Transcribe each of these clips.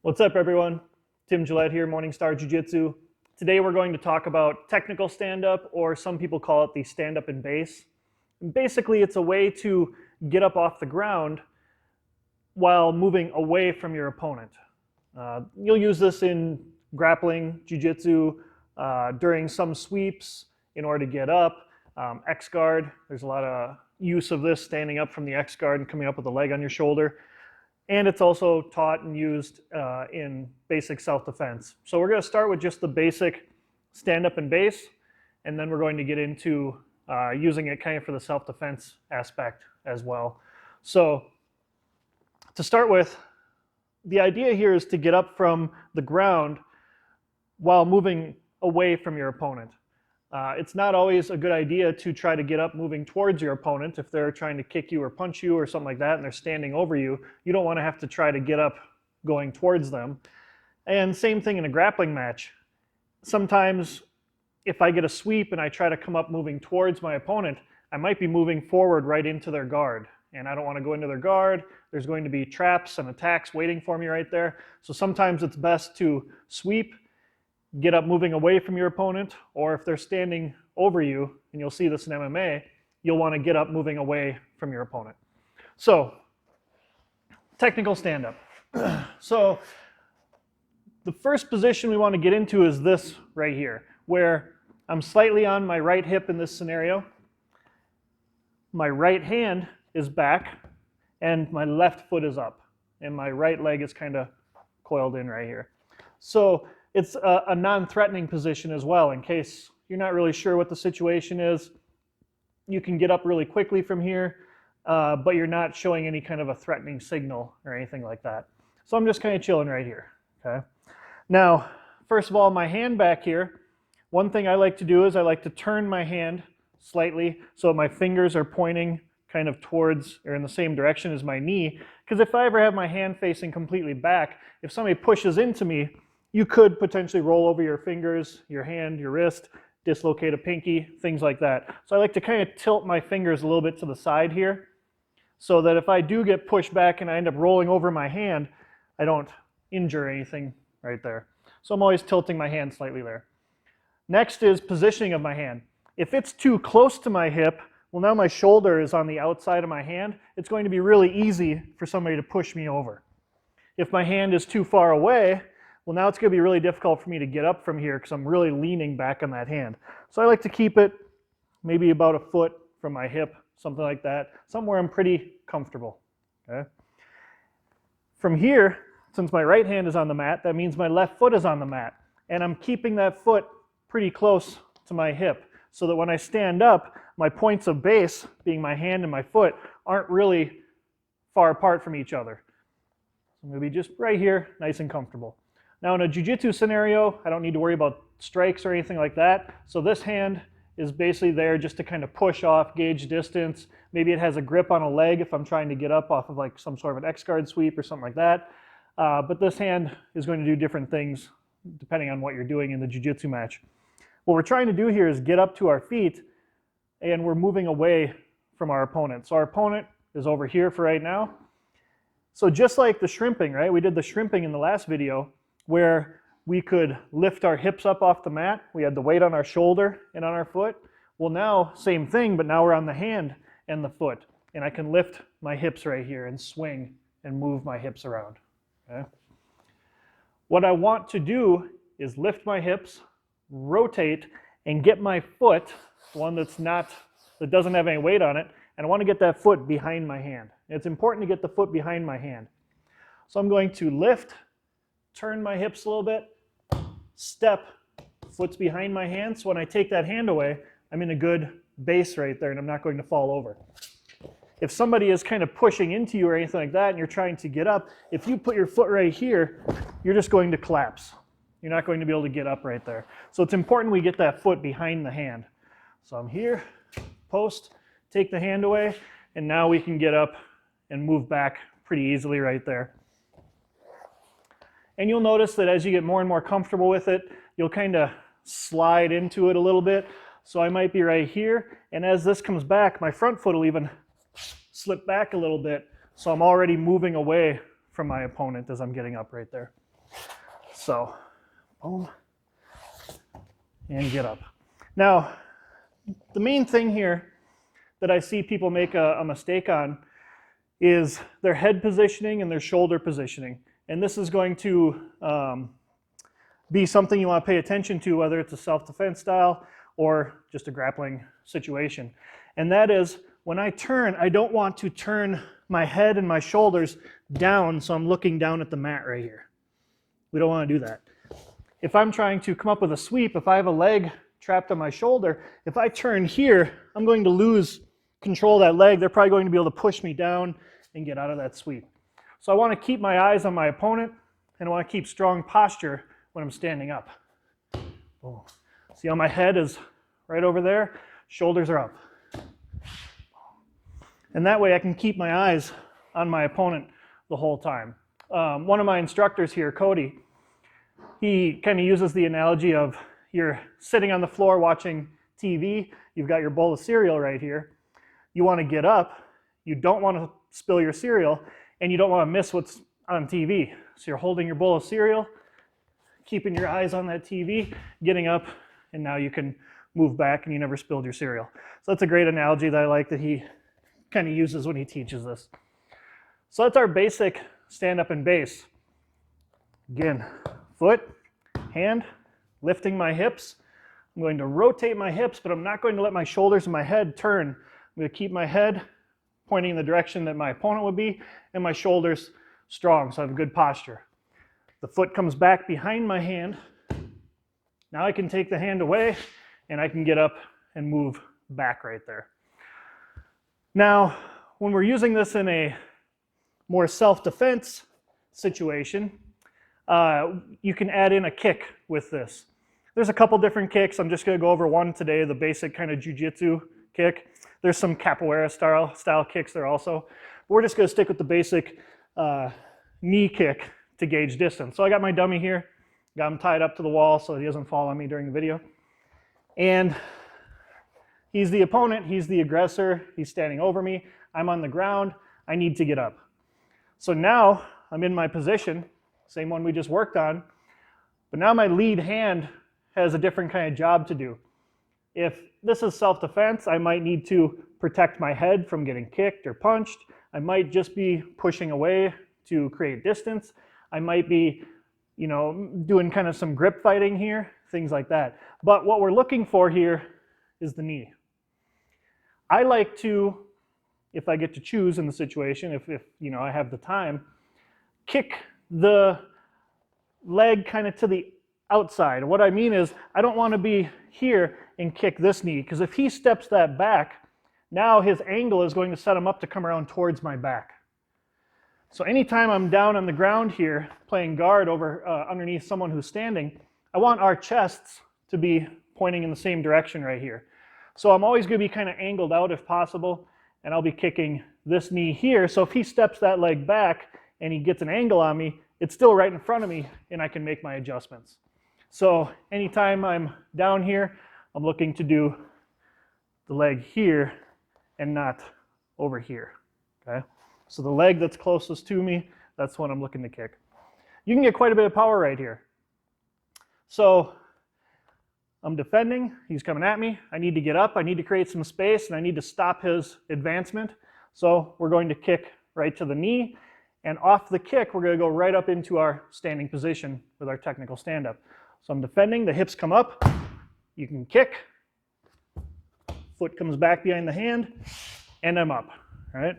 What's up, everyone? Tim Gillette here, Morningstar Jiu-Jitsu. Today we're going to talk about technical stand-up, or some people call it the stand-up and base. And basically, it's a way to get up off the ground while moving away from your opponent. You'll use this in grappling, jiu-jitsu, during some sweeps in order to get up. X-guard, there's a lot of use of this, standing up from the X-guard and coming up with a leg on your shoulder. And it's also taught and used in basic self-defense. So we're going to start with just the basic stand-up and base, and then we're going to get into using it kind of for the self-defense aspect as well. So to start with, the idea here is to get up from the ground while moving away from your opponent. It's not always a good idea to try to get up moving towards your opponent. If they're trying to kick you or punch you or something like that and they're standing over you, you don't want to have to try to get up going towards them. And same thing in a grappling match. Sometimes if I get a sweep and I try to come up moving towards my opponent, I might be moving forward right into their guard. And I don't want to go into their guard. There's going to be traps and attacks waiting for me right there. So sometimes it's best to sweep, get up moving away from your opponent, or if they're standing over you, and you'll see this in MMA, you'll want to get up moving away from your opponent. So, technical stand-up. So, the first position we want to get into is this right here, where I'm slightly on my right hip in this scenario. My right hand is back, and my left foot is up, and my right leg is kind of coiled in right here. So, it's a non-threatening position as well. In case you're not really sure what the situation is, you can get up really quickly from here, but you're not showing any kind of a threatening signal or anything like that. So I'm just kind of chilling right here. Okay. Now, first of all, my hand back here, one thing I like to do is I like to turn my hand slightly so my fingers are pointing kind of towards or in the same direction as my knee. Because if I ever have my hand facing completely back, if somebody pushes into me, you could potentially roll over your fingers, your hand, your wrist, dislocate a pinky, things like that. So I like to kind of tilt my fingers a little bit to the side here so that if I do get pushed back and I end up rolling over my hand, I don't injure anything right there. So I'm always tilting my hand slightly there. Next is positioning of my hand. If it's too close to my hip, well, now my shoulder is on the outside of my hand, it's going to be really easy for somebody to push me over. If my hand is too far away, well, now it's going to be really difficult for me to get up from here because I'm really leaning back on that hand. So I like to keep it maybe about a foot from my hip, something like that, somewhere I'm pretty comfortable. Okay? From here, since my right hand is on the mat, that means my left foot is on the mat. And I'm keeping that foot pretty close to my hip so that when I stand up, my points of base, being my hand and my foot, aren't really far apart from each other. So maybe just right here, nice and comfortable. Now in a jiu-jitsu scenario, I don't need to worry about strikes or anything like that. So this hand is basically there just to kind of push off, gauge distance. Maybe it has a grip on a leg if I'm trying to get up off of like some sort of an X-guard sweep or something like that. But this hand is going to do different things depending on what you're doing in the jiu-jitsu match. What we're trying to do here is get up to our feet and we're moving away from our opponent. So our opponent is over here for right now. So just like the shrimping, right? We did the shrimping in the last video, where we could lift our hips up off the mat. We had the weight on our shoulder and on our foot. Well, now, same thing, but now we're on the hand and the foot. And I can lift my hips right here and swing and move my hips around. Okay? What I want to do is lift my hips, rotate, and get my foot, one that doesn't have any weight on it, and I want to get that foot behind my hand. It's important to get the foot behind my hand. So I'm going to lift, turn my hips a little bit, step, foot's behind my hand. So when I take that hand away, I'm in a good base right there and I'm not going to fall over. If somebody is kind of pushing into you or anything like that and you're trying to get up, if you put your foot right here, you're just going to collapse. You're not going to be able to get up right there. So it's important we get that foot behind the hand. So I'm here, post, take the hand away, and now we can get up and move back pretty easily right there. And you'll notice that as you get more and more comfortable with it, you'll kind of slide into it a little bit. So I might be right here, and as this comes back, my front foot will even slip back a little bit. So I'm already moving away from my opponent as I'm getting up right there. So, boom, and get up. Now, the main thing here that I see people make a mistake on is their head positioning and their shoulder positioning. And this is going to be something you want to pay attention to, whether it's a self-defense style or just a grappling situation. And that is, when I turn, I don't want to turn my head and my shoulders down so I'm looking down at the mat right here. We don't want to do that. If I'm trying to come up with a sweep, if I have a leg trapped on my shoulder, if I turn here, I'm going to lose control of that leg. They're probably going to be able to push me down and get out of that sweep. So I want to keep my eyes on my opponent, and I want to keep strong posture when I'm standing up. Boom. See how my head is right over there? Shoulders are up. And that way I can keep my eyes on my opponent the whole time. One of my instructors here, Cody, he kind of uses the analogy of you're sitting on the floor watching TV, you've got your bowl of cereal right here, you want to get up, you don't want to spill your cereal, and you don't want to miss what's on TV. So you're holding your bowl of cereal, keeping your eyes on that TV, getting up, and now you can move back and you never spilled your cereal. So that's a great analogy that I like that he kind of uses when he teaches this. So that's our basic stand-up and base. Again, foot, hand, lifting my hips. I'm going to rotate my hips, but I'm not going to let my shoulders and my head turn. I'm going to keep my head pointing in the direction that my opponent would be, and my shoulders strong, so I have a good posture. The foot comes back behind my hand. Now I can take the hand away, and I can get up and move back right there. Now, when we're using this in a more self-defense situation, you can add in a kick with this. There's a couple different kicks. I'm just going to go over one today, the basic kind of jiu-jitsu kick. There's some capoeira style kicks there also. But we're just going to stick with the basic knee kick to gauge distance. So I got my dummy here, got him tied up to the wall so that he doesn't fall on me during the video. And he's the opponent, he's the aggressor, he's standing over me, I'm on the ground, I need to get up. So now I'm in my position, same one we just worked on, but now my lead hand has a different kind of job to do. If this is self-defense, I might need to protect my head from getting kicked or punched. I might just be pushing away to create distance. I might be, doing kind of some grip fighting here, things like that. But what we're looking for here is the knee. I like to, if I get to choose in the situation, if I have the time, kick the leg kind of to the outside. What I mean is I don't want to be here and kick this knee, because if he steps that back, now his angle is going to set him up to come around towards my back. So anytime I'm down on the ground here playing guard over underneath someone who's standing, I want our chests to be pointing in the same direction right here. So I'm always going to be kind of angled out if possible, and I'll be kicking this knee here. So if he steps that leg back and he gets an angle on me, it's still right in front of me and I can make my adjustments. So anytime I'm down here, I'm looking to do the leg here and not over here, okay? So the leg that's closest to me, that's what I'm looking to kick. You can get quite a bit of power right here. So I'm defending, he's coming at me, I need to get up, I need to create some space, and I need to stop his advancement. So we're going to kick right to the knee, and off the kick, we're going to go right up into our standing position with our technical stand-up. So I'm defending, the hips come up, you can kick, foot comes back behind the hand, and I'm up, all right?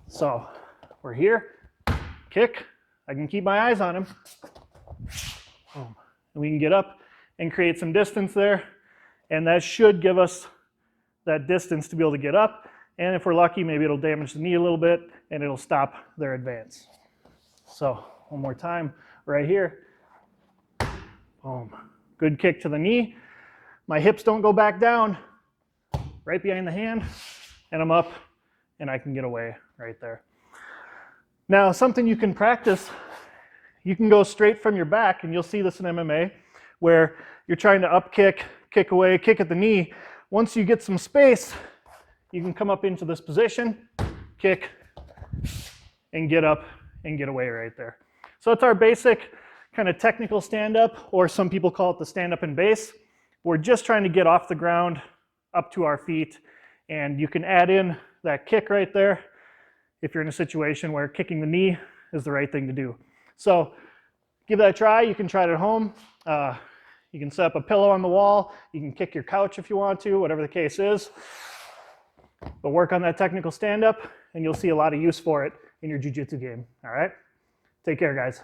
So we're here, kick, I can keep my eyes on him, boom, and we can get up and create some distance there, and that should give us that distance to be able to get up, and if we're lucky, maybe it'll damage the knee a little bit, and it'll stop their advance. So one more time, right here, boom, good kick to the knee, my hips don't go back down, right behind the hand, and I'm up, and I can get away right there. Now, something you can practice, you can go straight from your back, and you'll see this in MMA, where you're trying to up kick, kick away, kick at the knee. Once you get some space, you can come up into this position, kick, and get up and get away right there. So that's our basic kind of technical stand-up, or some people call it the stand-up and base. We're just trying to get off the ground up to our feet, and you can add in that kick right there if you're in a situation where kicking the knee is the right thing to do. So give that a try. You can try it at home. You can set up a pillow on the wall. You can kick your couch if you want to, whatever the case is. But work on that technical stand-up, and you'll see a lot of use for it in your jiu-jitsu game. All right? Take care, guys.